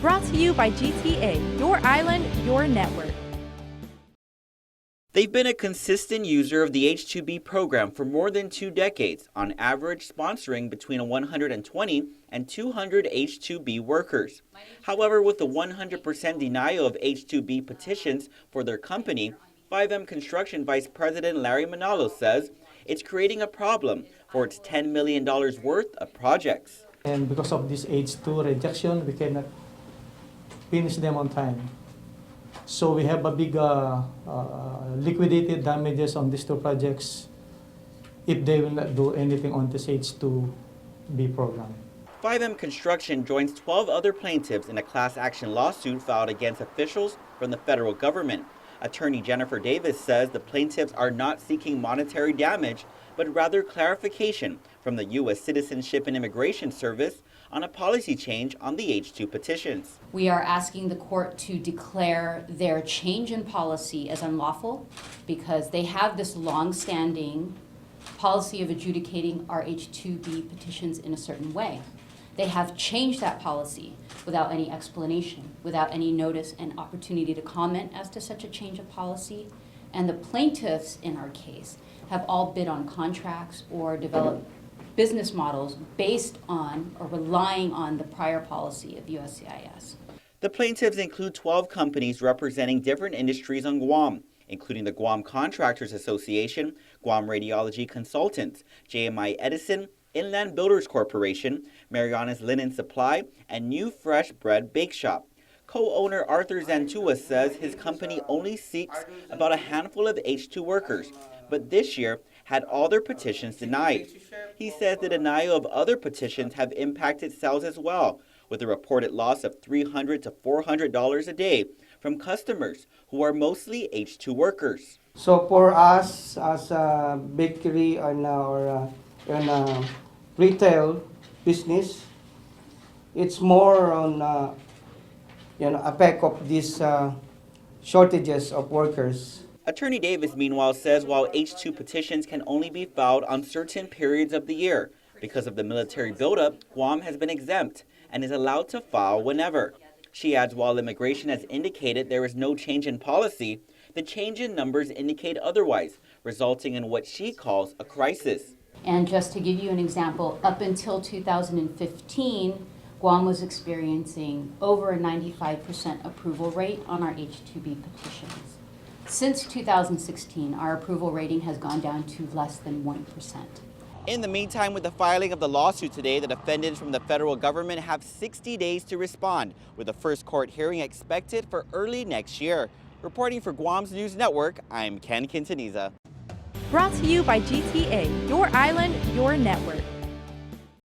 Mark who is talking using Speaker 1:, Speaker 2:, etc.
Speaker 1: Brought to you by GTA, your island, your network.
Speaker 2: They've been a consistent user of the H-2b program for more than 2 decades, on average sponsoring between 120 and 200 H-2b workers. However, with the 100% denial of H-2b petitions for their company, 5M Construction Vice President Larry Manalo says it's creating a problem for its $10 million worth of projects.
Speaker 3: And because of this H2 rejection, we cannot finish them on time. So we have a big liquidated damages on these 2 projects if they will not do anything on this H-2b program.
Speaker 2: 5M Construction joins 12 other plaintiffs in a class action lawsuit filed against officials from the federal government. Attorney Jennifer Davis says the plaintiffs are not seeking monetary damage, but rather clarification from the U.S. Citizenship and Immigration Service on a policy change on the H-2 petitions.
Speaker 4: We are asking the court to declare their change in policy as unlawful because they have this long-standing policy of adjudicating our H-2b petitions in a certain way. They have changed that policy without any explanation, without any notice and opportunity to comment as to such a change of policy. And the plaintiffs in our case have all bid on contracts or developed business models based on or relying on the prior policy of USCIS.
Speaker 2: The plaintiffs include 12 companies representing different industries on Guam, including the Guam Contractors Association, Guam Radiology Consultants, JMI Edison, Inland Builders Corporation, Mariana's Linen Supply, and New Fresh Bread Bake Shop. Co-owner Arthur Zantua says his company only seeks about a handful of H-2 workers, but this year had all their petitions denied. He says the denial of other petitions have impacted sales as well, with a reported loss of $300 to $400 a day from customers who are mostly H-2 workers.
Speaker 5: So for us as a bakery or retail business, it's more on effect of these shortages of workers.
Speaker 2: Attorney Davis, meanwhile, says while H-2 petitions can only be filed on certain periods of the year, because of the military buildup, Guam has been exempt and is allowed to file whenever. She adds while immigration has indicated there is no change in policy, the change in numbers indicate otherwise, resulting in what she calls a crisis.
Speaker 4: And just to give you an example, up until 2015, Guam was experiencing over a 95% approval rate on our H-2b petitions. Since 2016, our approval rating has gone down to less than 1%.
Speaker 2: In the meantime, with the filing of the lawsuit today, the defendants from the federal government have 60 days to respond, with the first court hearing expected for early next year. Reporting for Guam's News Network, I'm Ken Quintaniza.
Speaker 1: Brought to you by GTA, your island, your network.